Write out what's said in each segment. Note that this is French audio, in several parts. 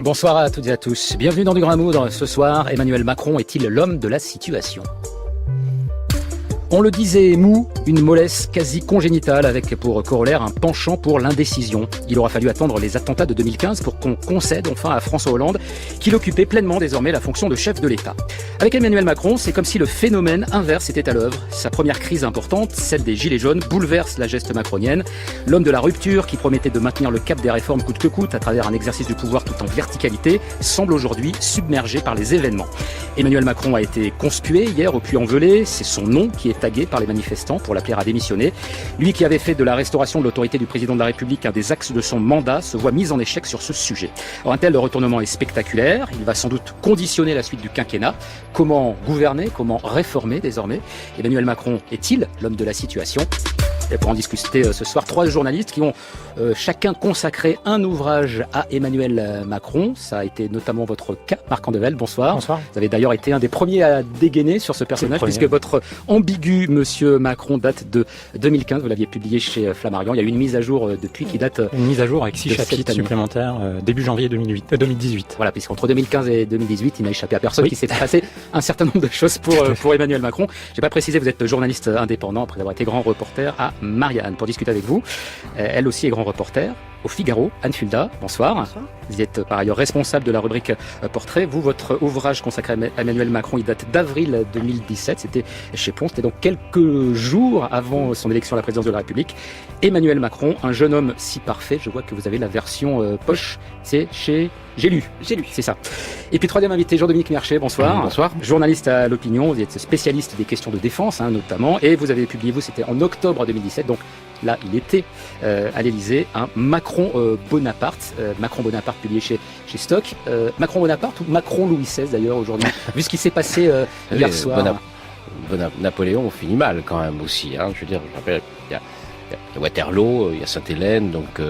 Bonsoir à toutes et à tous. Bienvenue dans Du Grain à Moudre. Ce soir, Emmanuel Macron est-il l'homme de la situation ? On le disait, mou, une mollesse quasi congénitale avec pour corollaire un penchant pour l'indécision. Il aura fallu attendre les attentats de 2015 pour qu'on concède enfin à François Hollande qu'il occupait pleinement désormais la fonction de chef de l'État. Avec Emmanuel Macron, c'est comme si le phénomène inverse était à l'œuvre. Sa première crise importante, celle des Gilets jaunes, bouleverse la geste macronienne. L'homme de la rupture, qui promettait de maintenir le cap des réformes coûte que coûte à travers un exercice du pouvoir tout en verticalité, semble aujourd'hui submergé par les événements. Emmanuel Macron a été conspué hier au Puy-en-Velay. C'est son nom qui est tagué par les manifestants pour l'appeler à démissionner. Lui qui avait fait de la restauration de l'autorité du président de la République un des axes de son mandat se voit mis en échec sur ce sujet. Alors un tel retournement est spectaculaire. Il va sans doute conditionner la suite du quinquennat. Comment gouverner, comment réformer désormais ? Emmanuel Macron est-il l'homme de la situation ? Et pour en discuter ce soir, 3 journalistes qui ont chacun consacré un ouvrage à Emmanuel Macron. Ça a été notamment votre cas, Marc Andevel. Bonsoir. Bonsoir. Vous avez d'ailleurs été un des premiers à dégainer sur ce personnage, puisque votre ambigu Monsieur Macron date de 2015. Vous l'aviez publié chez Flammarion. Il y a eu une mise à jour depuis qui date... Une mise à jour avec 6 chapitres supplémentaires début janvier 2018. Voilà, puisqu'entre 2015 et 2018, il n'a échappé à personne qu'il s'est passé un certain nombre de choses pour Emmanuel Macron. Je n'ai pas précisé, vous êtes journaliste indépendant après avoir été grand reporter à Marianne. Pour discuter avec vous, elle aussi est grand reporter au Figaro. Anne Fulda, bonsoir. Bonsoir. Vous êtes par ailleurs responsable de la rubrique Portrait. Vous, votre ouvrage consacré à Emmanuel Macron, il date d'avril 2017. C'était chez Ponce. C'était donc quelques jours avant son élection à la présidence de la République. Emmanuel Macron, un jeune homme si parfait. Je vois que vous avez la version poche. C'est chez... J'ai lu, c'est ça. Et puis troisième invité, Jean-Dominique Merchet, bonsoir. Bonsoir. Journaliste à l'Opinion, vous êtes spécialiste des questions de défense notamment, et vous avez publié, c'était en octobre 2017, donc là il était à l'Élysée, un Macron Bonaparte, Macron Bonaparte publié chez Stock, Macron Bonaparte ou Macron Louis XVI d'ailleurs aujourd'hui, vu ce qui s'est passé hier soir. Napoléon finit mal quand même aussi, je veux dire, je rappelle, il y a Waterloo, il y a Sainte-Hélène, donc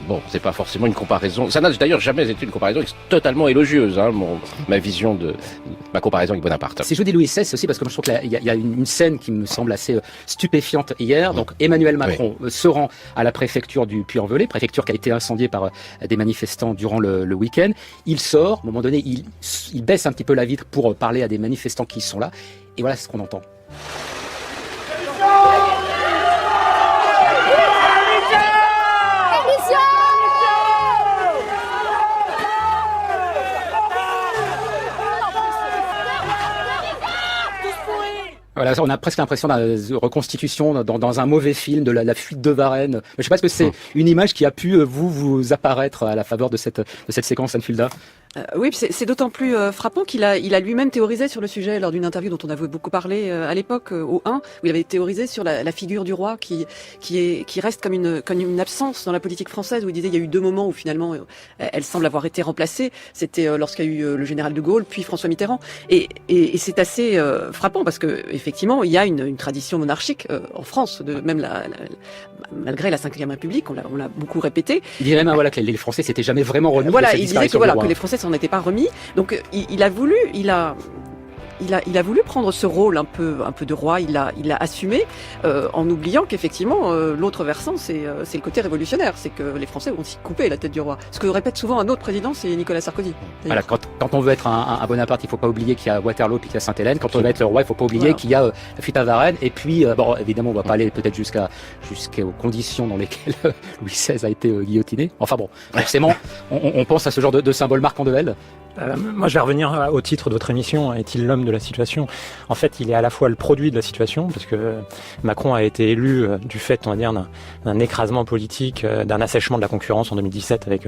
bon, c'est pas forcément une comparaison. Ça n'a d'ailleurs jamais été une comparaison totalement élogieuse, ma vision de ma comparaison avec Bonaparte. Si je vous dis Louis XVI, c'est aussi parce que je trouve qu'il y a une scène qui me semble assez stupéfiante hier. Donc Emmanuel Macron se rend à la préfecture du Puy-en-Velay, préfecture qui a été incendiée par des manifestants durant le week-end. Il sort, à un moment donné, il baisse un petit peu la vitre pour parler à des manifestants qui sont là. Et voilà ce qu'on entend. Voilà, on a presque l'impression d'une reconstitution dans un mauvais film de la fuite de Varennes. Je ne sais pas, est-ce que c'est une image qui a pu vous apparaître à la faveur de cette séquence, Anne Fulda ? Oui, c'est d'autant plus frappant qu'il a lui-même théorisé sur le sujet lors d'une interview dont on avait beaucoup parlé à l'époque au 1, où il avait théorisé sur la figure du roi qui reste comme une absence dans la politique française, où il disait il y a eu 2 moments où finalement elle semble avoir été remplacée. C'était lorsqu'il y a eu le général de Gaulle, puis François Mitterrand, et c'est assez frappant parce que effectivement il y a une tradition monarchique en France, malgré la Ve République, on l'a beaucoup répété. Il dirait même que les Français s'étaient jamais vraiment remis. Voilà, il disait que les Français s'en étaient pas remis. Donc il a voulu prendre ce rôle un peu de roi. Il l'a assumé en oubliant qu'effectivement l'autre versant c'est le côté révolutionnaire, c'est que les Français vont s'y couper la tête du roi. Ce que répète souvent un autre président, c'est Nicolas Sarkozy. Voilà, quand on veut être un Bonaparte, il faut pas oublier qu'il y a Waterloo puis qu'il y a Sainte-Hélène. Quand on veut être le roi, il faut pas oublier qu'il y a la fuite à Varennes. Et puis bon, évidemment, on va pas aller peut-être jusqu'aux conditions dans lesquelles Louis XVI a été guillotiné. Enfin bon, forcément, on pense à ce genre de symbole. Marc Andevel. Moi, je vais revenir au titre de votre émission. Est-il l'homme de la situation ? En fait, il est à la fois le produit de la situation, parce que Macron a été élu du fait, on va dire, d'un écrasement politique, d'un assèchement de la concurrence en 2017 avec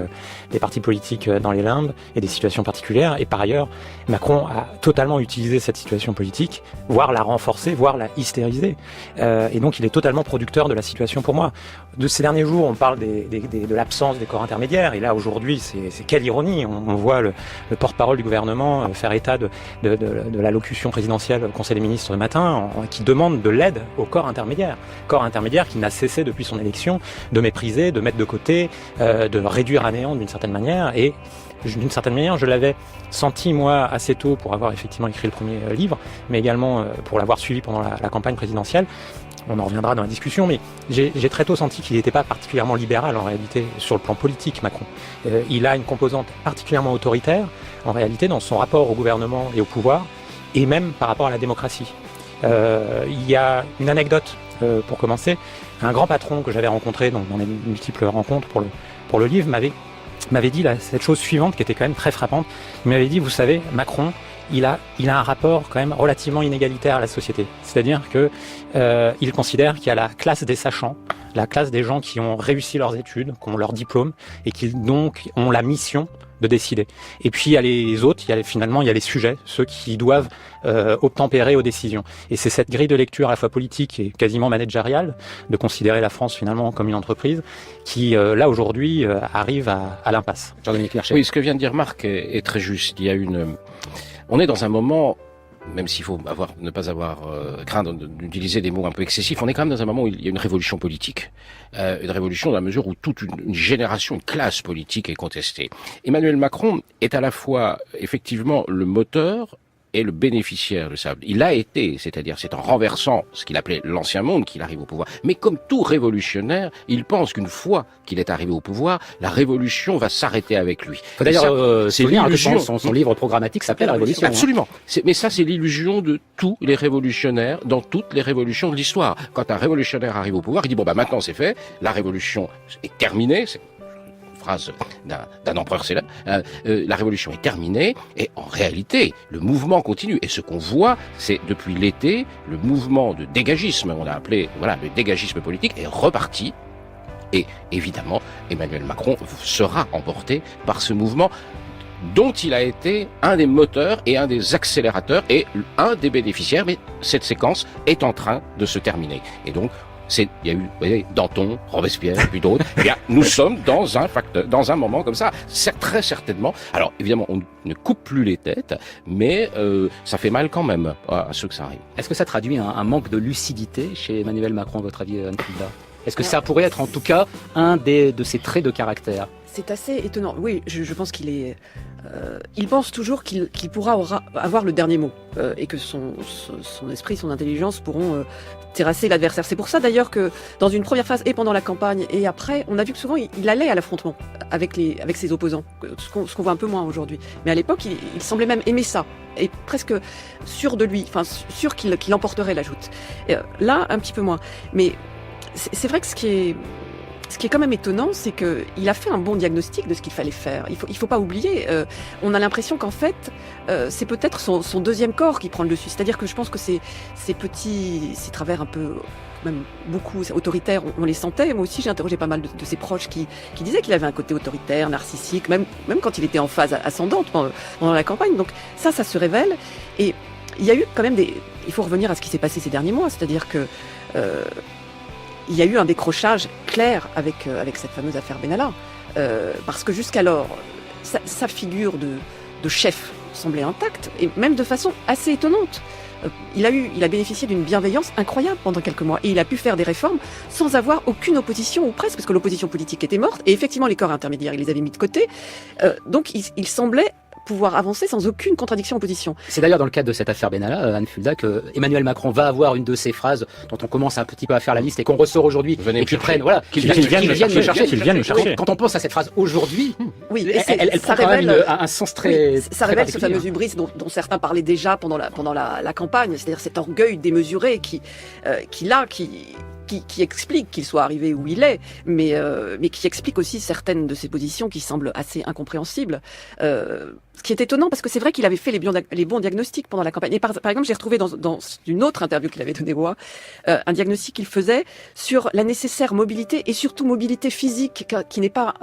des partis politiques dans les limbes et des situations particulières. Et par ailleurs, Macron a totalement utilisé cette situation politique, voire la renforcer, voire la hystériser. Et donc, il est totalement producteur de la situation pour moi. De ces derniers jours, on parle de l'absence des corps intermédiaires. Et là, aujourd'hui, c'est quelle ironie. On voit le porte-parole du gouvernement faire état de l'allocution présidentielle au Conseil des ministres ce matin, qui demande de l'aide au corps intermédiaire qui n'a cessé depuis son élection de mépriser, de mettre de côté, de réduire à néant d'une certaine manière. Et d'une certaine manière, je l'avais senti moi assez tôt pour avoir effectivement écrit le premier livre, mais également pour l'avoir suivi pendant la campagne présidentielle. on en reviendra dans la discussion, mais j'ai très tôt senti qu'il n'était pas particulièrement libéral en réalité sur le plan politique, Macron. Il a une composante particulièrement autoritaire en réalité dans son rapport au gouvernement et au pouvoir, et même par rapport à la démocratie. Il y a une anecdote pour commencer. Un grand patron que j'avais rencontré dans les multiples rencontres pour le livre m'avait dit cette chose suivante qui était quand même très frappante. Il m'avait dit, vous savez, Macron, il a un rapport quand même relativement inégalitaire à la société. C'est-à-dire que il considère qu'il y a la classe des sachants, la classe des gens qui ont réussi leurs études, qui ont leur diplôme et qui donc ont la mission de décider. Et puis il y a les autres, il y a les sujets, ceux qui doivent obtempérer aux décisions. Et c'est cette grille de lecture à la fois politique et quasiment managériale, de considérer la France finalement comme une entreprise, qui là aujourd'hui arrive à l'impasse. Jean-Dominique Merchet. Oui, ce que vient de dire Marc est très juste. On est dans un moment, même s'il faut ne pas avoir craint d'utiliser des mots un peu excessifs, on est quand même dans un moment où il y a une révolution politique. Une révolution dans la mesure où toute une génération, une classe politique est contestée. Emmanuel Macron est à la fois effectivement le moteur et le bénéficiaire de ça. Il a été, c'est-à-dire c'est en renversant ce qu'il appelait l'ancien monde qu'il arrive au pouvoir. Mais comme tout révolutionnaire, il pense qu'une fois qu'il est arrivé au pouvoir, la révolution va s'arrêter avec lui. Faut d'ailleurs c'est souligner l'illusion. Son livre programmatique s'appelait La Révolution. Absolument. Mais ça, c'est l'illusion de tous les révolutionnaires dans toutes les révolutions de l'histoire. Quand un révolutionnaire arrive au pouvoir, il dit maintenant c'est fait, la révolution est terminée. Phrase d'un empereur célèbre, la révolution est terminée et en réalité le mouvement continue et ce qu'on voit c'est depuis l'été le mouvement de dégagisme, on a appelé le dégagisme politique est reparti et évidemment Emmanuel Macron sera emporté par ce mouvement dont il a été un des moteurs et un des accélérateurs et un des bénéficiaires, mais cette séquence est en train de se terminer et donc il y a eu, vous voyez, Danton, Robespierre, puis d'autres. Eh bien, nous sommes dans un moment comme ça. Très certainement. Alors, évidemment, on ne coupe plus les têtes, mais ça fait mal quand même à ceux que ça arrive. Est-ce que ça traduit un manque de lucidité chez Emmanuel Macron, à votre avis, Anne Fulda ? Est-ce que ça pourrait être en tout cas un de ses traits de caractère ? C'est assez étonnant. Oui, je pense qu'il est... il pense toujours qu'il pourra avoir le dernier mot et que son esprit, son intelligence pourront terrasser l'adversaire. C'est pour ça d'ailleurs que dans une première phase et pendant la campagne et après, on a vu que souvent il allait à l'affrontement avec ses opposants, ce qu'on voit un peu moins aujourd'hui. Mais à l'époque, il semblait même aimer ça et presque sûr de lui, enfin sûr qu'il emporterait la joute. Là, un petit peu moins. Mais c'est vrai que ce qui est quand même étonnant, c'est qu'il a fait un bon diagnostic de ce qu'il fallait faire. Il faut pas oublier, on a l'impression qu'en fait, c'est peut-être son deuxième corps qui prend le dessus. C'est-à-dire que je pense que ces travers un peu, même beaucoup autoritaires, on les sentait. Moi aussi, j'ai interrogé pas mal de ses proches qui disaient qu'il avait un côté autoritaire, narcissique, même quand il était en phase ascendante pendant la campagne. Donc ça se révèle. Et il y a eu quand même il faut revenir à ce qui s'est passé ces derniers mois. C'est-à-dire que il y a eu un décrochage clair avec cette fameuse affaire Benalla, parce que jusqu'alors, sa figure de chef semblait intacte, et même de façon assez étonnante. Il a bénéficié d'une bienveillance incroyable pendant quelques mois, et il a pu faire des réformes sans avoir aucune opposition, ou presque, parce que l'opposition politique était morte, et effectivement les corps intermédiaires, il les avait mis de côté, donc il semblait pouvoir avancer sans aucune contradiction en position. C'est d'ailleurs dans le cadre de cette affaire Benalla, Anne Fulda, que Emmanuel Macron va avoir une de ces phrases dont on commence un petit peu à faire la liste et qu'on ressort aujourd'hui et qui prennent, qu'ils viennent me chercher. Quand on pense à cette phrase aujourd'hui, oui, elle prend quand même un sens très. Oui, ça révèle ce fameux hubris dont certains parlaient déjà pendant la campagne, c'est-à-dire cet orgueil démesuré qui explique qu'il soit arrivé où il est, mais qui explique aussi certaines de ses positions qui semblent assez incompréhensibles. Ce qui est étonnant, parce que c'est vrai qu'il avait fait les bons diagnostics pendant la campagne. Et par exemple, j'ai retrouvé dans une autre interview qu'il avait donnée au un diagnostic qu'il faisait sur la nécessaire mobilité et surtout mobilité physique qui n'est pas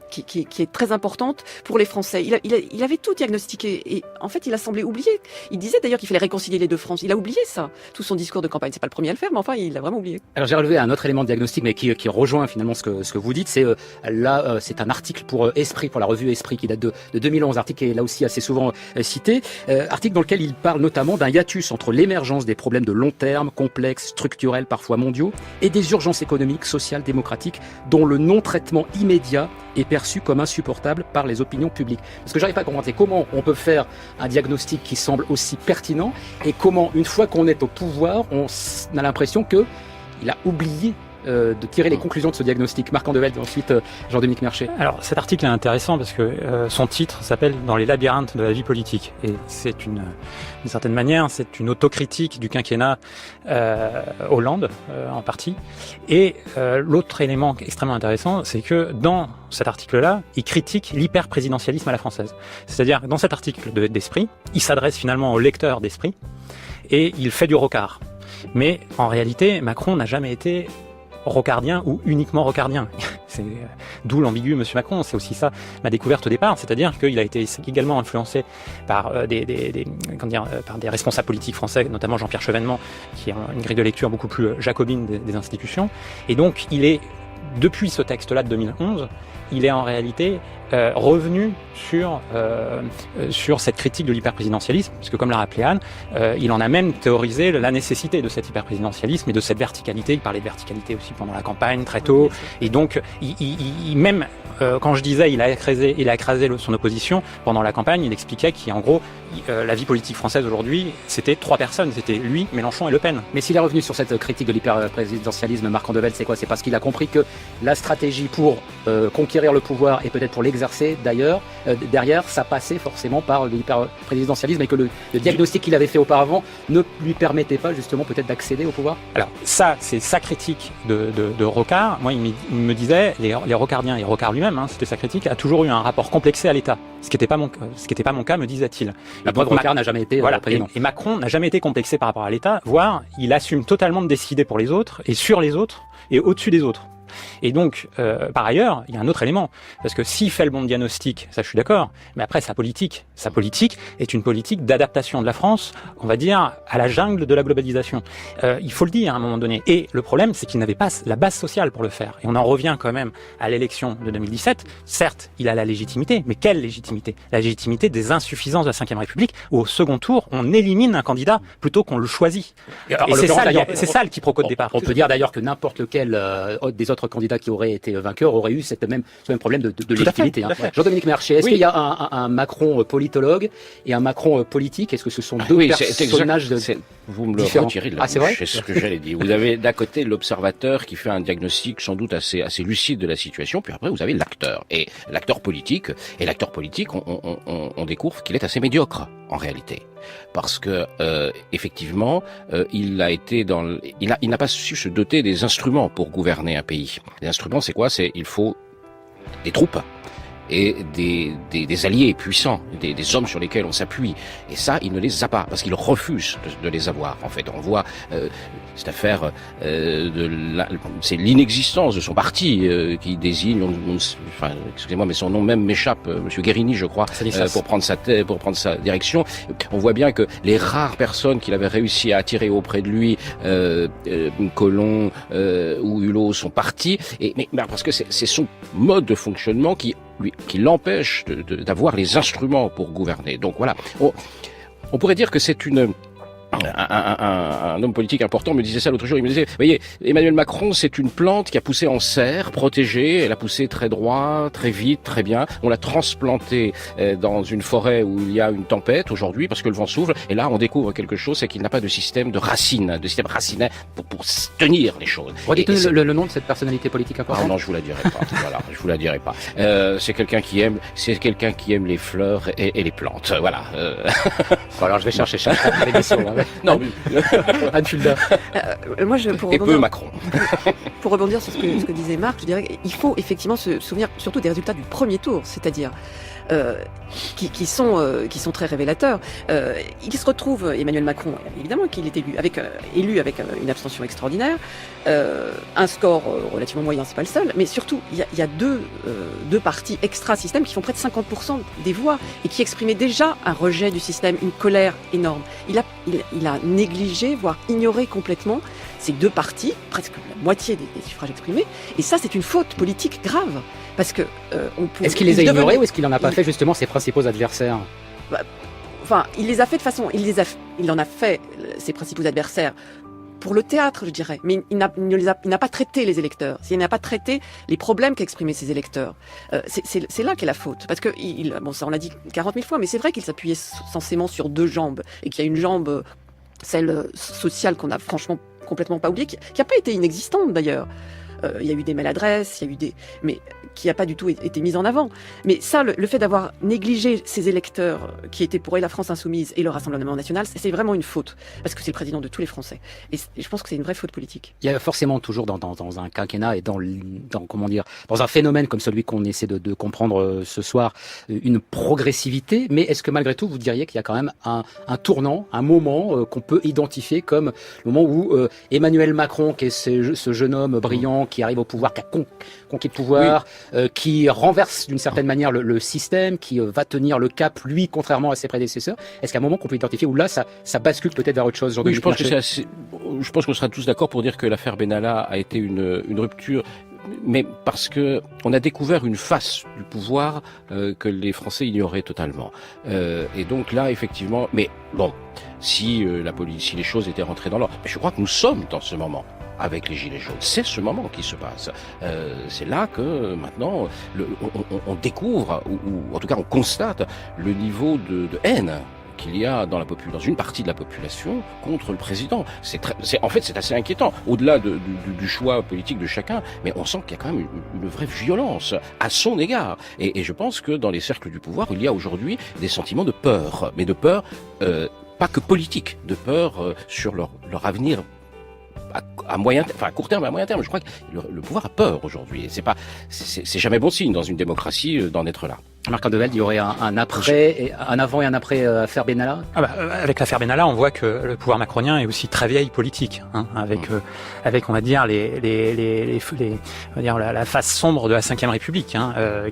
qui est très importante pour les Français. Il avait tout diagnostiqué et en fait, il a semblé oublier. Il disait d'ailleurs qu'il fallait réconcilier les deux France. Il a oublié ça, tout son discours de campagne. C'est pas le premier à le faire, mais enfin, il l'a vraiment oublié. Alors j'ai relevé un autre élément de diagnostic, mais qui rejoint finalement ce que vous dites. C'est là, c'est un article pour Esprit, pour la revue Esprit, qui date de 2011. Article qui est là aussi assez souvent cité. Article dans lequel il parle notamment d'un hiatus entre l'émergence des problèmes de long terme, complexes, structurels, parfois mondiaux, et des urgences économiques, sociales, démocratiques, dont le non-traitement immédiat est perçu comme insupportable par les opinions publiques. Parce que j'arrive pas à comprendre comment on peut faire un diagnostic qui semble aussi pertinent et comment, une fois qu'on est au pouvoir, on a l'impression que il a oublié de tirer les conclusions de ce diagnostic. Marc Andevelt, ensuite Jean-Dominique Merchet. Alors cet article est intéressant parce que son titre s'appelle « Dans les labyrinthes de la vie politique ». Et c'est d'une certaine manière, c'est une autocritique du quinquennat Hollande en partie. Et l'autre élément extrêmement intéressant, c'est que dans cet article-là, il critique l'hyper-présidentialisme à la française. C'est-à-dire dans cet article d'Esprit, il s'adresse finalement au lecteur d'Esprit et il fait du rocard. Mais en réalité, Macron n'a jamais été rocardien ou uniquement rocardien. C'est d'où l'ambigu Monsieur Macron. C'est aussi ça ma découverte au départ, c'est-à-dire qu'il a été également influencé par par des responsables politiques français, notamment Jean-Pierre Chevènement, qui a une grille de lecture beaucoup plus jacobine des institutions. Et donc, il est depuis ce texte-là de 2011, il est en réalité revenu sur cette critique de l'hyperprésidentialisme, parce que comme l'a rappelé Anne, il en a même théorisé la nécessité de cet hyperprésidentialisme et de cette verticalité. Il parlait de verticalité aussi pendant la campagne, très tôt. Et donc, même quand je disais il a écrasé son opposition pendant la campagne, il expliquait qu'en gros, la vie politique française aujourd'hui, c'était 3 personnes. C'était lui, Mélenchon et Le Pen. Mais s'il est revenu sur cette critique de l'hyperprésidentialisme, Marc Andevelt, c'est quoi? C'est parce qu'il a compris que la stratégie pour conquérir le pouvoir et peut-être pour l'exercer d'ailleurs, derrière, ça passait forcément par l'hyperprésidentialisme et que le diagnostic qu'il avait fait auparavant ne lui permettait pas justement peut-être d'accéder au pouvoir. Alors ça, c'est sa critique de Rocard. Moi, il me disait, les rocardiens et Rocard lui-même, c'était sa critique, a toujours eu un rapport complexé à l'État. Ce qui n'était pas mon cas, me disait-il. La preuve, Rocard n'a jamais été président. Et Macron n'a jamais été complexé par rapport à l'État, voire il assume totalement de décider pour les autres et sur les autres et au-dessus des autres. Et donc, par ailleurs, il y a un autre élément, parce que s'il fait le bon diagnostic, ça je suis d'accord, mais après sa politique est une politique d'adaptation de la France, on va dire, à la jungle de la globalisation. Il faut le dire à un moment donné. Et le problème, c'est qu'il n'avait pas la base sociale pour le faire. Et on en revient quand même à l'élection de 2017. Certes, il a la légitimité, mais quelle légitimité? La légitimité des insuffisances de la Ve République, où au second tour, on élimine un candidat plutôt qu'on le choisit. Et c'est ça le quiproquo de départ. On peut dire d'ailleurs que n'importe lequel des autres candidats qui auraient été vainqueurs auraient eu ce même problème de légitimité. Jean-Dominique Merchet, est-ce qu'il y a un Macron politologue et un Macron politique? Est-ce que ce sont deux personnages vous me le retirez de la bouche, c'est ce que j'allais dire. Vous avez d'un côté l'observateur qui fait un diagnostic sans doute assez lucide de la situation, puis après vous avez l'acteur. Et l'acteur politique, on découvre qu'il est assez médiocre en réalité. Parce que effectivement, il n'a pas su se doter des instruments pour gouverner un pays. Les instruments, c'est quoi? Il faut des troupes et des alliés puissants, des hommes sur lesquels on s'appuie. Et ça, il ne les a pas, parce qu'il refuse de les avoir. En fait, on voit cette affaire c'est l'inexistence de son parti qui désigne, excusez-moi, mais son nom même m'échappe, Monsieur Guérini, je crois, pour prendre sa direction. On voit bien que les rares personnes qu'il avait réussi à attirer auprès de lui, Collomb ou Hulot, sont partis. Mais parce que c'est son mode de fonctionnement qui l'empêche d'avoir les instruments pour gouverner. Donc voilà, on pourrait dire que c'est un homme politique important me disait ça l'autre jour. Il me disait, vous voyez, Emmanuel Macron, c'est une plante qui a poussé en serre, protégée. Elle a poussé très droit, très vite, très bien. On l'a transplantée dans une forêt où il y a une tempête aujourd'hui parce que le vent souffle. Et là, on découvre quelque chose, c'est qu'il n'a pas de système de racines, pour tenir les choses. Redites le nom de cette personnalité politique importante. Non, je vous la dirai pas. Voilà, je vous la dirai pas. C'est quelqu'un qui aime les fleurs et les plantes. Voilà. Bon, alors je vais chercher ça. Non, Anne Fulda. Moi, Macron. Pour rebondir sur ce que disait Marc, je dirais qu'il faut effectivement se souvenir surtout des résultats du premier tour, c'est-à-dire qui sont très révélateurs. Il se retrouve, Emmanuel Macron, évidemment qu'il est élu avec une abstention extraordinaire, un score relativement moyen, c'est pas le seul, mais surtout il y a deux partis extra-système qui font près de 50% des voix et qui exprimaient déjà un rejet du système, une colère énorme. Il a négligé, voire ignoré complètement ces deux partis, presque la moitié des suffrages exprimés, et ça c'est une faute politique grave. Parce que est-ce qu'il les a ignorés ou est-ce qu'il n'en a pas fait justement ses principaux adversaires? Il les a fait de façon, il en a fait ses principaux adversaires pour le théâtre, je dirais, mais il n'a pas traité les électeurs. Il n'a pas traité les problèmes qu'exprimaient ses électeurs. C'est là qu'est la faute, parce que ça on l'a dit 40 000 fois, mais c'est vrai qu'il s'appuyait censément sur deux jambes et qu'il y a une jambe, celle sociale qu'on complètement pas oubliée, qui n'a pas été inexistante d'ailleurs. Il y a eu des maladresses, mais qui n'a pas du tout été mise en avant. Mais ça, le fait d'avoir négligé ces électeurs qui étaient pour la France insoumise et le Rassemblement national, c'est vraiment une faute, parce que c'est le président de tous les Français. Et je pense que c'est une vraie faute politique. Il y a forcément toujours dans un quinquennat et dans un phénomène comme celui qu'on essaie de comprendre ce soir, une progressivité. Mais est-ce que malgré tout, vous diriez qu'il y a quand même un tournant, un moment qu'on peut identifier comme le moment où Emmanuel Macron, qui est ce jeune homme brillant, qui arrive au pouvoir, qui a conquis le pouvoir, qui renverse d'une certaine manière le système, qui va tenir le cap, lui, contrairement à ses prédécesseurs. Est-ce qu'à un moment qu'on peut identifier où là, ça bascule peut-être vers autre chose? Oui, je pense qu'on sera tous d'accord pour dire que l'affaire Benalla a été une rupture, mais parce que on a découvert une face du pouvoir que les Français ignoraient totalement. Et donc là, effectivement, mais bon, si les choses étaient rentrées dans l'ordre, je crois que nous sommes dans ce moment. Avec les Gilets jaunes. C'est ce moment qui se passe. C'est là que maintenant on découvre, ou en tout cas on constate le niveau de haine qu'il y a dans une partie de la population contre le président. En fait, c'est assez inquiétant, au-delà du choix politique de chacun, mais on sent qu'il y a quand même une vraie violence à son égard. Et je pense que dans les cercles du pouvoir, il y a aujourd'hui des sentiments de peur, mais de peur pas que politique, de peur sur leur avenir à court terme et à moyen terme. Je crois que le pouvoir a peur aujourd'hui. Et c'est jamais bon signe dans une démocratie d'en être là. Marc Andevelde, il y aurait un avant et un après affaire Benalla. Avec l'affaire Benalla, on voit que le pouvoir macronien est aussi très vieille politique, avec on va dire la face sombre de la Ve République,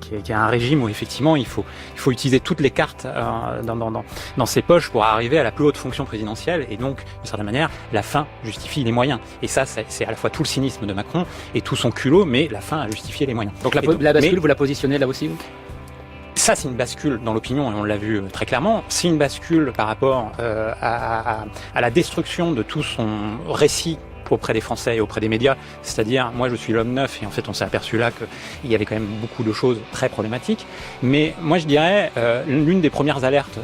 qui est un régime où effectivement il faut utiliser toutes les cartes dans ses poches pour arriver à la plus haute fonction présidentielle, et donc d'une certaine manière la fin justifie les moyens. Et ça, c'est à la fois tout le cynisme de Macron et tout son culot, mais la fin a justifié les moyens. Donc la bascule, vous la positionnez là aussi, vous ? Ça, c'est une bascule dans l'opinion, et on l'a vu très clairement. C'est une bascule par rapport à la destruction de tout son récit auprès des Français et auprès des médias. C'est-à-dire, moi, je suis l'homme neuf, et en fait, on s'est aperçu là qu'il y avait quand même beaucoup de choses très problématiques. Mais moi, je dirais, l'une des premières alertes,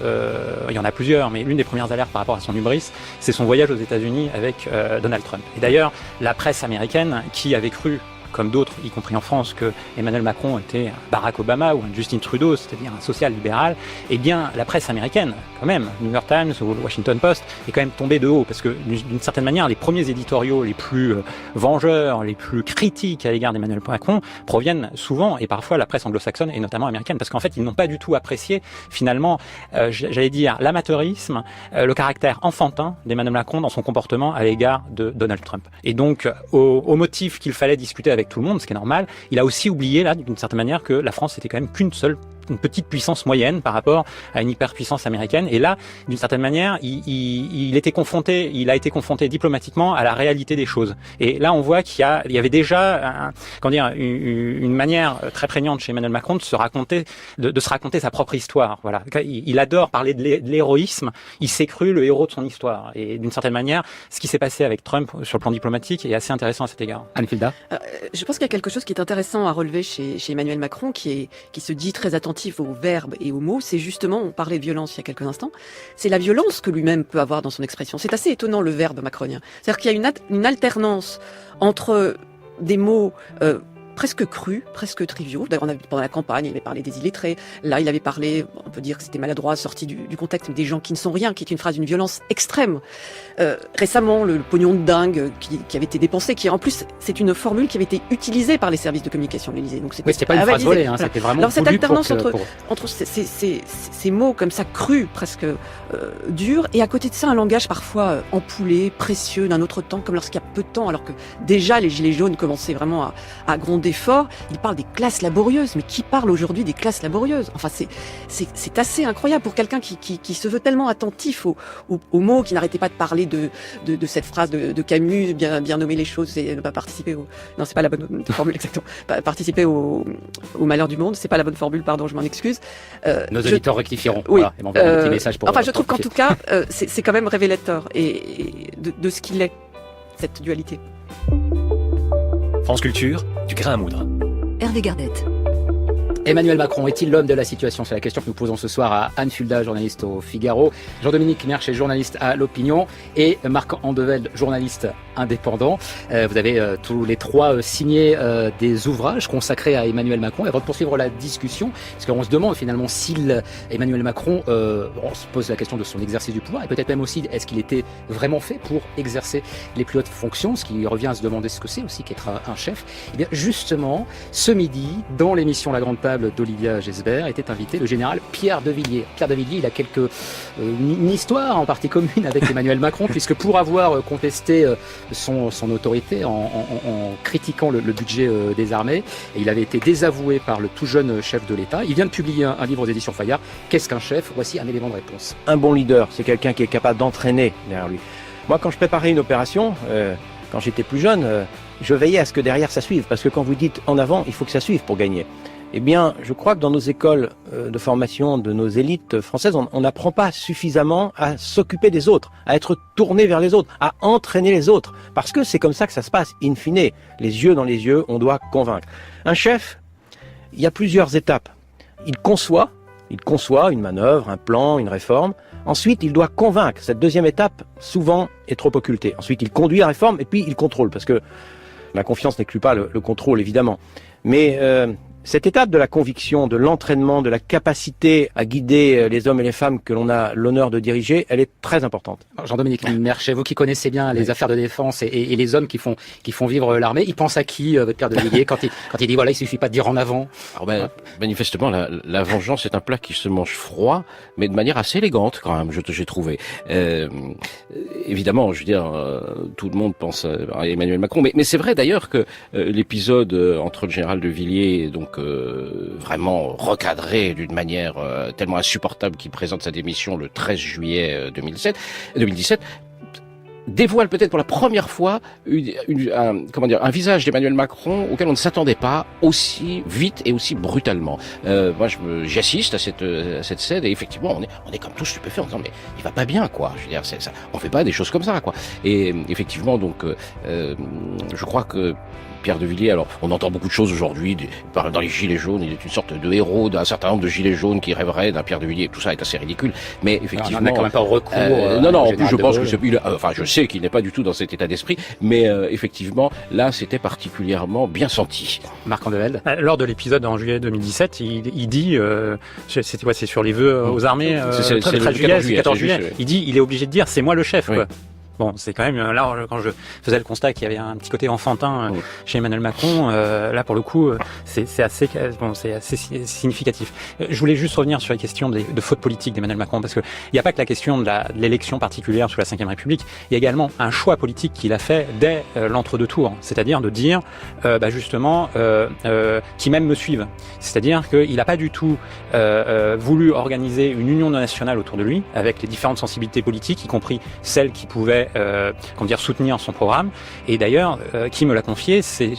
il y en a plusieurs, mais l'une des premières alertes par rapport à son hubris, c'est son voyage aux États-Unis avec Donald Trump. Et d'ailleurs, la presse américaine, qui avait cru, comme d'autres, y compris en France, que Emmanuel Macron était un Barack Obama ou un Justin Trudeau, c'est-à-dire un social-libéral, eh bien, la presse américaine, quand même, New York Times ou le Washington Post, est quand même tombée de haut, parce que, d'une certaine manière, les premiers éditoriaux les plus vengeurs, les plus critiques à l'égard d'Emmanuel Macron proviennent souvent, et parfois, la presse anglo-saxonne, et notamment américaine, parce qu'en fait, ils n'ont pas du tout apprécié, finalement, j'allais dire, l'amateurisme, le caractère enfantin d'Emmanuel Macron dans son comportement à l'égard de Donald Trump. Et donc, au motif qu'il fallait discuter avec tout le monde, ce qui est normal, il a aussi oublié là d'une certaine manière que la France était quand même une petite puissance moyenne par rapport à une hyperpuissance américaine. Et là, d'une certaine manière, il a été confronté diplomatiquement à la réalité des choses. Et là, on voit qu'il y avait déjà une manière très prégnante chez Emmanuel Macron de se raconter sa propre histoire. Voilà. Il adore parler de l'héroïsme. Il s'est cru le héros de son histoire. Et d'une certaine manière, ce qui s'est passé avec Trump sur le plan diplomatique est assez intéressant à cet égard. Anne Filda. Je pense qu'il y a quelque chose qui est intéressant à relever chez Emmanuel Macron, qui se dit très attentif aux verbes et aux mots. C'est justement, on parlait de violence il y a quelques instants, c'est la violence que lui-même peut avoir dans son expression. C'est assez étonnant, le verbe macronien. C'est-à-dire qu'il y a une alternance entre des mots presque crus, presque triviaux. D'ailleurs, pendant la campagne, il avait parlé des illettrés. Là, il avait parlé, on peut dire que c'était maladroit, sorti du contexte, mais des gens qui ne sont rien, qui est une phrase d'une violence extrême. Récemment, le pognon de dingue qui avait été dépensé, qui en plus, c'est une formule qui avait été utilisée par les services de communication de l'Élysée. Donc c'était pas une phrase volée, c'était vraiment. Alors cette alternance entre ces mots comme ça crus, presque durs, et à côté de ça, un langage parfois empoulé, précieux, d'un autre temps, comme lorsqu'il y a peu de temps, alors que déjà les Gilets jaunes commençaient vraiment à gronder fort. Il parle des classes laborieuses, mais qui parle aujourd'hui des classes laborieuses? Enfin, c'est assez incroyable pour quelqu'un qui se veut tellement attentif aux mots, qui n'arrêtait pas de parler de cette phrase de Camus, bien nommer les choses et ne pas participer non, c'est pas la bonne formule exactement. Participer au malheur du monde, c'est pas la bonne formule, pardon, je m'en excuse. Nos auditeurs rectifieront. Oui. Voilà, et m'enverront un petit message pour. Enfin, je trouve qu'en tout cas, c'est quand même révélateur et de ce qu'il est, cette dualité. France Culture, du grain à moudre. Hervé Gardette. Emmanuel Macron est-il l'homme de la situation? C'est la question que nous posons ce soir à Anne Fulda, journaliste au Figaro, Jean-Dominique Merchet, journaliste à L'Opinion, et Marc Andevelde, journaliste indépendant. Vous avez tous les trois signé des ouvrages consacrés à Emmanuel Macron. Et avant de poursuivre la discussion, parce qu'on se demande finalement si Emmanuel Macron, on se pose la question de son exercice du pouvoir, et peut-être même aussi est-ce qu'il était vraiment fait pour exercer les plus hautes fonctions, ce qui revient à se demander ce que c'est aussi qu'être un chef. Et bien justement, ce midi, dans l'émission La Grande Table d'Olivia Gesbert, était invité le général Pierre de Villiers. Pierre de Villiers, il a une histoire en partie commune avec Emmanuel Macron, puisque pour avoir contesté son autorité en critiquant le budget des armées, et il avait été désavoué par le tout jeune chef de l'État. Il vient de publier un livre aux éditions Fayard. Qu'est-ce qu'un chef? Voici un élément de réponse. Un bon leader, c'est quelqu'un qui est capable d'entraîner derrière lui. Moi, quand je préparais une opération, quand j'étais plus jeune, je veillais à ce que derrière ça suive, parce que quand vous dites en avant, il faut que ça suive pour gagner. Eh bien, je crois que dans nos écoles de formation, de nos élites françaises, on n'apprend pas suffisamment à s'occuper des autres, à être tourné vers les autres, à entraîner les autres. Parce que c'est comme ça que ça se passe, in fine. Les yeux dans les yeux, on doit convaincre. Un chef, il y a plusieurs étapes. Il conçoit une manœuvre, un plan, une réforme. Ensuite, il doit convaincre. Cette deuxième étape, souvent, est trop occultée. Ensuite, il conduit la réforme et puis il contrôle. Parce que la confiance n'exclut pas le contrôle, évidemment. Mais cette étape de la conviction, de l'entraînement, de la capacité à guider les hommes et les femmes que l'on a l'honneur de diriger, elle est très importante. Jean-Dominique Merchet, vous qui connaissez bien les affaires de défense et les hommes qui font vivre l'armée, il pense à qui, votre Pierre de Villiers, quand il dit voilà, il suffit pas de dire en avant? Alors manifestement, la vengeance est un plat qui se mange froid, mais de manière assez élégante quand même, j'ai trouvé. Évidemment, je veux dire, tout le monde pense à Emmanuel Macron, mais c'est vrai d'ailleurs que l'épisode entre le général de Villiers et donc vraiment recadré d'une manière tellement insupportable qu'il présente sa démission le 13 juillet 2017, dévoile peut-être pour la première fois un visage d'Emmanuel Macron auquel on ne s'attendait pas aussi vite et aussi brutalement. Moi, j'assiste à cette scène et effectivement, on est comme tous stupéfaits en disant mais il va pas bien quoi. Je veux dire, on fait pas des choses comme ça quoi. Et effectivement, donc, je crois que Pierre de Villiers, alors on entend beaucoup de choses aujourd'hui, dans les gilets jaunes, il est une sorte de héros d'un certain nombre de gilets jaunes qui rêveraient d'un Pierre de Villiers, tout ça est assez ridicule, mais effectivement... On n'a quand même pas recours... non, en plus je pense que je sais qu'il n'est pas du tout dans cet état d'esprit, mais effectivement, là c'était particulièrement bien senti. Marc Andevelde. Lors de l'épisode en juillet 2017, il dit, c'est sur les vœux aux armées, c'est le 14 juillet, ouais. Il dit, il est obligé de dire, c'est moi le chef, oui. Quoi. Bon, c'est quand même, là, quand je faisais le constat qu'il y avait un petit côté enfantin chez Emmanuel Macron, là, pour le coup, c'est assez significatif. Je voulais juste revenir sur la question de faute politique d'Emmanuel Macron, parce que il n'y a pas que la question de l'élection particulière sous la Ve République, il y a également un choix politique qu'il a fait dès l'entre-deux tours, c'est-à-dire de dire, justement, qui même me suivent. C'est-à-dire qu'il n'a pas du tout voulu organiser une union nationale autour de lui, avec les différentes sensibilités politiques, y compris celles qui pouvaient soutenir son programme. Et d'ailleurs, qui me l'a confié, c'est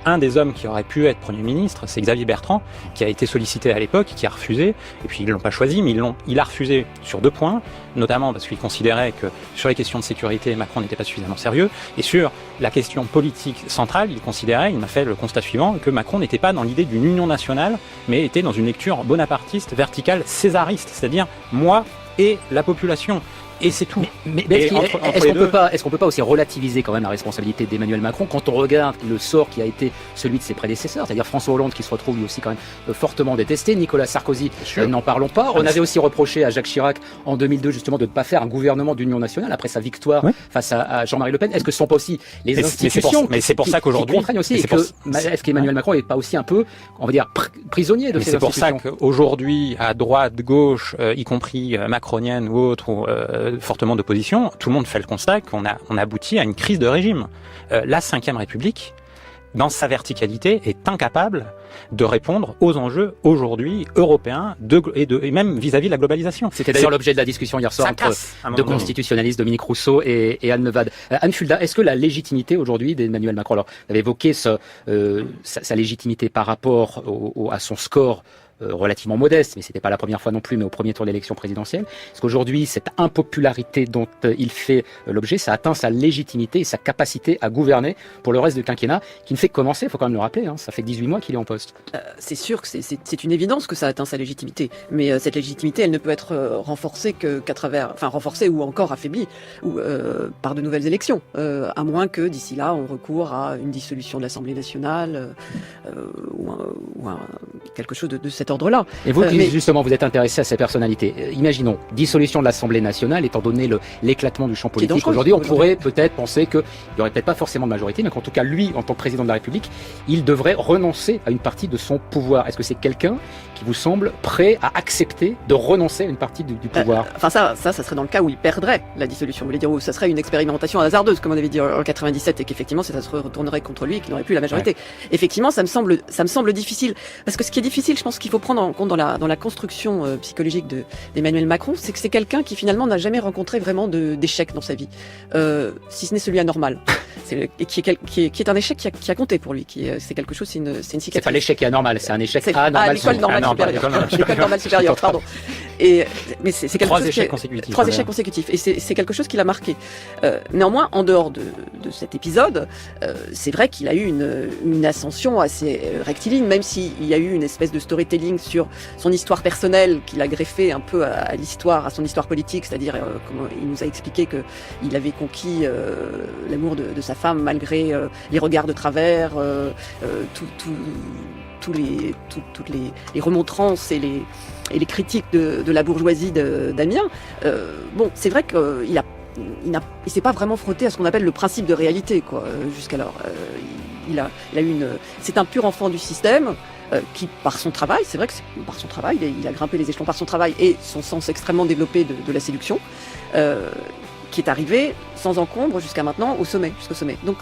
un des hommes qui aurait pu être Premier ministre, c'est Xavier Bertrand, qui a été sollicité à l'époque, qui a refusé, et puis ils l'ont pas choisi, mais il a refusé sur 2 points, notamment parce qu'il considérait que sur les questions de sécurité, Macron n'était pas suffisamment sérieux, et sur la question politique centrale, il m'a fait le constat suivant, que Macron n'était pas dans l'idée d'une union nationale, mais était dans une lecture bonapartiste, verticale, césariste, c'est-à-dire moi et la population. Et c'est tout. Mais est-ce qu'on peut pas aussi relativiser quand même la responsabilité d'Emmanuel Macron quand on regarde le sort qui a été celui de ses prédécesseurs, c'est-à-dire François Hollande qui se retrouve lui aussi quand même fortement détesté, Nicolas Sarkozy, n'en parlons pas. On avait aussi reproché à Jacques Chirac en 2002 justement de ne pas faire un gouvernement d'union nationale après sa victoire face à Jean-Marie Le Pen. Est-ce que ce sont pas aussi les institutions mais c'est pour ça qu'aujourd'hui, qui contraignent aussi, est-ce qu'Emmanuel Macron n'est pas aussi un peu, on va dire, prisonnier de ces institutions? C'est pour ça qu'aujourd'hui, à droite, gauche, y compris macronienne ou autre, fortement d'opposition, tout le monde fait le constat qu'on a abouti à une crise de régime. La Ve République, dans sa verticalité, est incapable de répondre aux enjeux aujourd'hui européens et même vis-à-vis de la globalisation. C'était d'ailleurs l'objet de la discussion hier soir entre deux constitutionnalistes, Dominique Rousseau et Anne Levade. Anne Fulda, est-ce que la légitimité aujourd'hui d'Emmanuel Macron, alors vous avez évoqué sa légitimité par rapport à son score relativement modeste, mais c'était pas la première fois non plus, mais au premier tour d'élection présidentielle. Parce qu'aujourd'hui, cette impopularité dont il fait l'objet, ça atteint sa légitimité et sa capacité à gouverner pour le reste du quinquennat, qui ne fait que commencer, il faut quand même le rappeler, ça fait que 18 mois qu'il est en poste. C'est sûr que c'est une évidence que ça atteint sa légitimité, mais cette légitimité, elle ne peut être renforcée qu'à travers, renforcée ou encore affaiblie, ou par de nouvelles élections, à moins que d'ici là, on recourt à une dissolution de l'Assemblée nationale ou quelque chose de cette ordre-là. Et vous qui justement vous êtes intéressé à ces personnalités, imaginons dissolution de l'Assemblée nationale, étant donné l'éclatement du champ politique aujourd'hui, on pourrait peut-être penser qu'il n'y aurait peut-être pas forcément de majorité, mais qu'en tout cas lui, en tant que président de la République, il devrait renoncer à une partie de son pouvoir. Est-ce que c'est quelqu'un qui vous semble prêt à accepter de renoncer à une partie du pouvoir? Ça serait dans le cas où il perdrait la dissolution. Vous voulez dire où ça serait une expérimentation hasardeuse, comme on avait dit en 97, et qu'effectivement ça se retournerait contre lui et qu'il n'aurait plus la majorité. Ouais. Effectivement, ça me semble difficile, parce que ce qui est difficile, je pense qu'il faut prendre en compte dans la construction psychologique d'Emmanuel Macron, c'est que c'est quelqu'un qui finalement n'a jamais rencontré vraiment d'échec dans sa vie, si ce n'est celui anormal. Qui est un échec qui a compté pour lui, c'est quelque chose, c'est une cicatrice. C'est pas l'échec qui est anormal, c'est un échec anormal. L'école normale supérieure, pardon. Mais c'est quelque chose trois échecs consécutifs. Et c'est quelque chose qui l'a marqué. Néanmoins, en dehors de cet épisode, c'est vrai qu'il a eu une ascension assez rectiligne, même s'il y a eu une espèce de storytelling sur son histoire personnelle qu'il a greffé un peu à son histoire politique, c'est-à-dire comment il nous a expliqué qu'il avait conquis l'amour de sa femme malgré les regards de travers, toutes les remontrances et les critiques de la bourgeoisie d'Amiens. C'est vrai qu'il s'est pas vraiment frotté à ce qu'on appelle le principe de réalité, quoi, jusqu'alors. C'est un pur enfant du système. Qui, par son travail, c'est vrai que par son travail, il a grimpé les échelons par son travail et son sens extrêmement développé de la séduction, qui est arrivé sans encombre jusqu'à maintenant jusqu'au sommet. Donc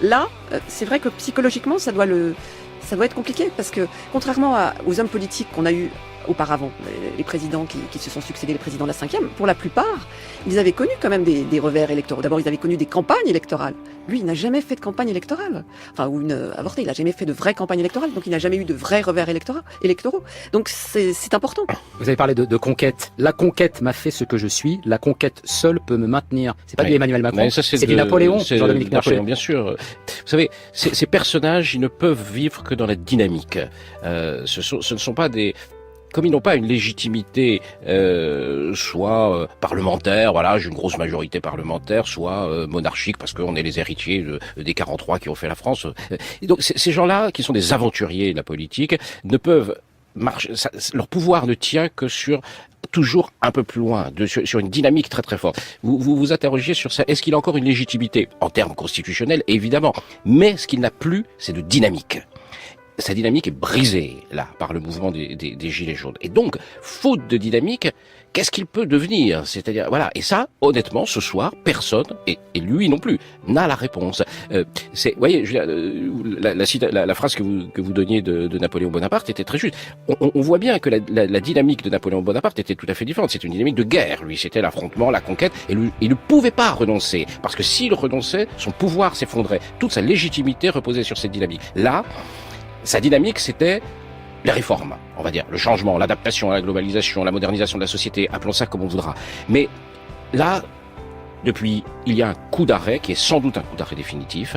là, c'est vrai que psychologiquement, ça doit être compliqué, parce que contrairement aux hommes politiques qu'on a eu auparavant, les présidents qui se sont succédés, les présidents de la 5e, pour la plupart, ils avaient connu quand même des revers électoraux. D'abord, ils avaient connu des campagnes électorales. Lui, il n'a jamais fait de campagne électorale. Il n'a jamais fait de vraie campagne électorale, donc il n'a jamais eu de vrais revers électoraux. Donc c'est important. Vous avez parlé de conquête. La conquête m'a fait ce que je suis. La conquête seule peut me maintenir. C'est pas du Emmanuel Macron, c'est du Napoléon, Jean-Dominique Napoléon. Bien sûr. Vous savez, ces personnages, ils ne peuvent vivre que dans la dynamique. Ce ne sont pas comme ils n'ont pas une légitimité soit parlementaire, voilà, j'ai une grosse majorité parlementaire, soit monarchique parce qu'on est les héritiers des 43 qui ont fait la France. Et donc ces gens-là, qui sont des aventuriers de la politique, ne peuvent marcher. Leur pouvoir ne tient que sur toujours un peu plus loin, sur une dynamique très très forte. Vous interrogez sur ça. Est-ce qu'il a encore une légitimité en termes constitutionnels? Évidemment. Mais ce qu'il n'a plus, c'est de dynamique. Sa dynamique est brisée, là, par le mouvement des Gilets jaunes. Et donc, faute de dynamique, qu'est-ce qu'il peut devenir? C'est-à-dire, voilà. Et ça, honnêtement, ce soir, personne, et lui non plus, n'a la réponse. Vous voyez, la phrase que vous donniez de Napoléon Bonaparte était très juste. On voit bien que la dynamique de Napoléon Bonaparte était tout à fait différente. C'est une dynamique de guerre. Lui, c'était l'affrontement, la conquête, et lui, il ne pouvait pas renoncer. Parce que s'il renonçait, son pouvoir s'effondrait. Toute sa légitimité reposait sur cette dynamique. Là, sa dynamique, c'était les réformes, on va dire, le changement, l'adaptation à la globalisation, la modernisation de la société, appelons ça comme on voudra. Mais là, il y a un coup d'arrêt qui est sans doute un coup d'arrêt définitif,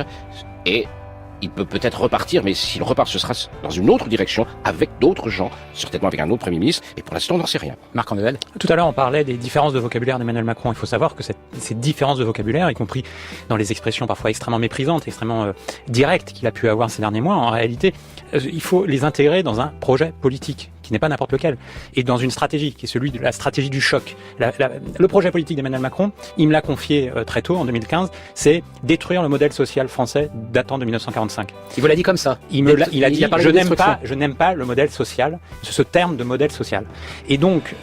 et il peut peut-être repartir, mais s'il repart, ce sera dans une autre direction, avec d'autres gens, certainement avec un autre Premier ministre, et pour l'instant, on n'en sait rien. Marc Andével. Tout à l'heure, on parlait des différences de vocabulaire d'Emmanuel Macron. Il faut savoir que ces différences de vocabulaire, y compris dans les expressions parfois extrêmement méprisantes, extrêmement directes qu'il a pu avoir ces derniers mois, en réalité, il faut les intégrer dans un projet politique qui n'est pas n'importe lequel, et dans une stratégie qui est celui de la stratégie du choc. Le projet politique d'Emmanuel Macron, il me l'a confié très tôt, en 2015, c'est détruire le modèle social français datant de 1945. Il vous l'a dit comme ça. Il a dit, je n'aime pas le modèle social, ce terme de modèle social. Et donc,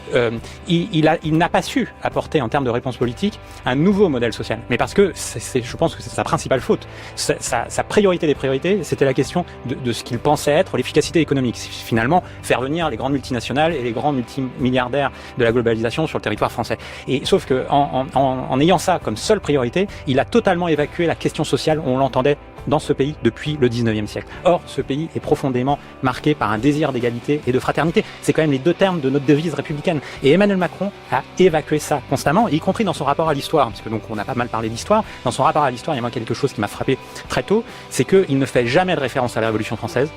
il n'a pas su apporter, en termes de réponse politique, un nouveau modèle social. Mais parce que je pense que c'est sa principale faute. Sa priorité des priorités, c'était la question de ce qu'il pensait être l'efficacité économique. Finalement, faire venir les grandes multinationales et les grands multimilliardaires de la globalisation sur le territoire français. Et sauf que en ayant ça comme seule priorité, il a totalement évacué la question sociale. On l'entendait dans ce pays depuis le 19e siècle. Or, ce pays est profondément marqué par un désir d'égalité et de fraternité. C'est quand même les deux termes de notre devise républicaine. Et Emmanuel Macron a évacué ça constamment, y compris dans son rapport à l'histoire, parce que donc on a pas mal parlé d'histoire. Dans son rapport à l'histoire, il y a moi quelque chose qui m'a frappé très tôt, c'est qu'il ne fait jamais de référence à la Révolution française.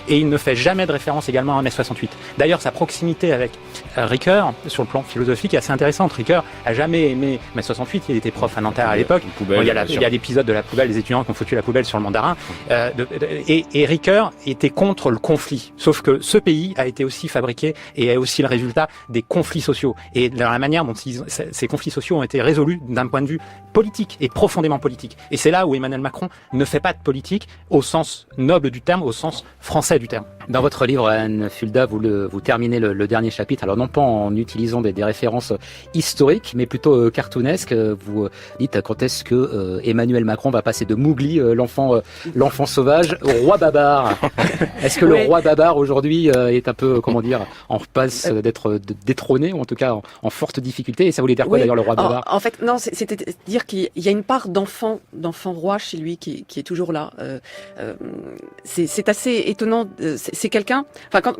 Et il ne fait jamais de référence également à mai 68. D'ailleurs, sa proximité avec Ricoeur, sur le plan philosophique, est assez intéressante. Ricoeur a jamais aimé mai 68, il était prof à Nanterre à l'époque. Bon, il y a l'épisode de la poubelle, des étudiants qui ont foutu la poubelle sur le Mandarin. Et Ricoeur était contre le conflit. Sauf que ce pays a été aussi fabriqué et est aussi le résultat des conflits sociaux. Et de la manière dont ces conflits sociaux ont été résolus d'un point de vue politique et profondément politique. Et c'est là où Emmanuel Macron ne fait pas de politique au sens noble du terme, au sens français du terme. Dans votre livre, Anne Fulda, vous terminez le dernier chapitre, alors non pas en utilisant des références historiques, mais plutôt cartoonesques. Vous dites quand est-ce que Emmanuel Macron va passer de Mowgli, l'enfant sauvage, au roi Babar. Est-ce que le roi Babar aujourd'hui est un peu, en passe d'être détrôné, ou en tout cas en forte difficulté? Et ça voulait dire quoi d'ailleurs, le roi Babar? En fait, non, c'était dire qu'il y a une part d'enfant roi chez lui qui est toujours là. C'est assez étonnant. C'est quelqu'un. Enfin,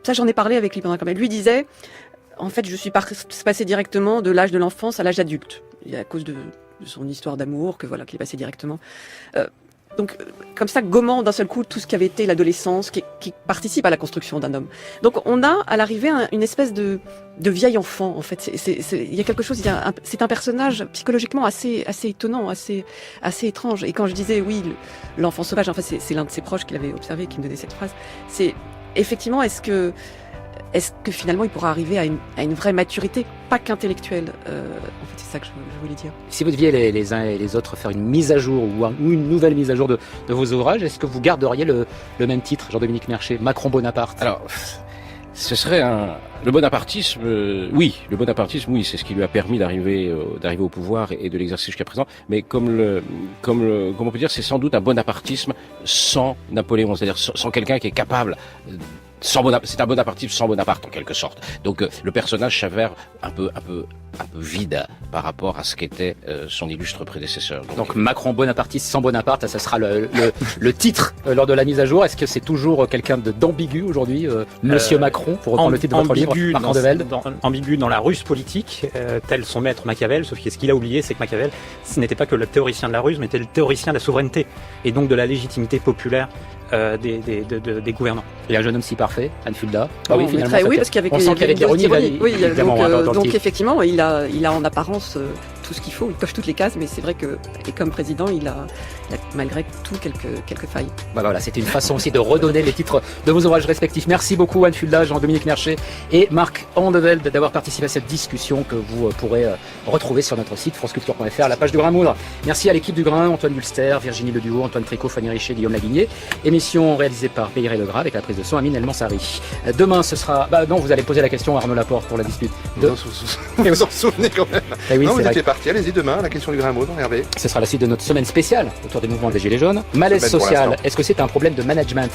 ça, j'en ai parlé avec lui pendant quand même. Lui disait, en fait, je suis passé directement de l'âge de l'enfance à l'âge adulte. Et à cause de son histoire d'amour, qu'il est passé directement. Donc, comme ça, gommant d'un seul coup tout ce qui avait été l'adolescence, qui participe à la construction d'un homme. Donc, on a à l'arrivée une espèce de vieil enfant, en fait. Il y a quelque chose. C'est un personnage psychologiquement assez étonnant, assez étrange. Et quand je disais oui, l'enfant sauvage, enfin, c'est l'un de ses proches qui l'avait observé, qui me donnait cette phrase. C'est effectivement, est-ce que finalement il pourra arriver à une vraie maturité, pas qu'intellectuelle. En fait, c'est ça que je voulais dire. Si vous deviez les uns et les autres faire une mise à jour ou une nouvelle mise à jour de vos ouvrages, est-ce que vous garderiez le même titre, Jean-Dominique Merchet, Macron-Bonaparte? Alors, ce serait le bonapartisme. Oui, c'est ce qui lui a permis d'arriver au pouvoir et de l'exercer jusqu'à présent. Mais comme on peut dire, c'est sans doute un bonapartisme sans Napoléon, c'est-à-dire sans quelqu'un qui est capable. C'est un bonapartisme sans Bonaparte en quelque sorte. Donc le personnage s'avère un peu vide par rapport à ce qu'était son illustre prédécesseur. Donc Macron bonapartiste sans Bonaparte, ça sera le titre lors de la mise à jour. Est-ce que c'est toujours quelqu'un d'ambigu aujourd'hui, Monsieur Macron, pour reprendre le titre de votre livre, Marc Andevelde? Ambigu dans la ruse politique, tel son maître Machiavel, sauf que ce qu'il a oublié, c'est que Machiavel, ce n'était pas que le théoricien de la ruse, mais était le théoricien de la souveraineté, et donc de la légitimité populaire des gouvernants. Et un jeune homme si parfait, Anne Fulda. Oui, finalement. Oui, parce qu'il y avait de l'ironie. Oui, donc effectivement, il a en apparence tout ce qu'il faut, il coche toutes les cases, mais c'est vrai que, et comme président, il a malgré tout quelques failles. Voilà, c'était une façon aussi de redonner les titres de vos ouvrages respectifs. Merci beaucoup Anne Fulda, Jean-Dominique Merchet et Marc Andevelde d'avoir participé à cette discussion que vous pourrez retrouver sur notre site franceculture.fr, la page du Grain Moudre. Merci à l'équipe du Grain, Antoine Bulster, Virginie Leduo, Antoine Tricot, Fanny Richer, Guillaume Laguigné. Émission réalisée par Peyre Legras avec la prise de son Amine El-Mansari. Demain, ce sera... non, vous allez poser la question à Arnaud Laporte pour la dispute. Vous vous en souvenez quand même. Oui, non, vous étiez parti. Allez-y demain, la question du Grain Moudre, Hervé. Ce sera la suite de notre semaine spéciale autour des mouvements des Gilets jaunes. Malaise social, est-ce que c'est un problème de management?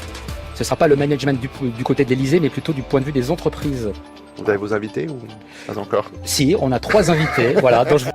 Ce ne sera pas le management du côté de l'Élysée, mais plutôt du point de vue des entreprises. Vous avez vos invités ou pas encore? Si, on a 3 invités, voilà, dont je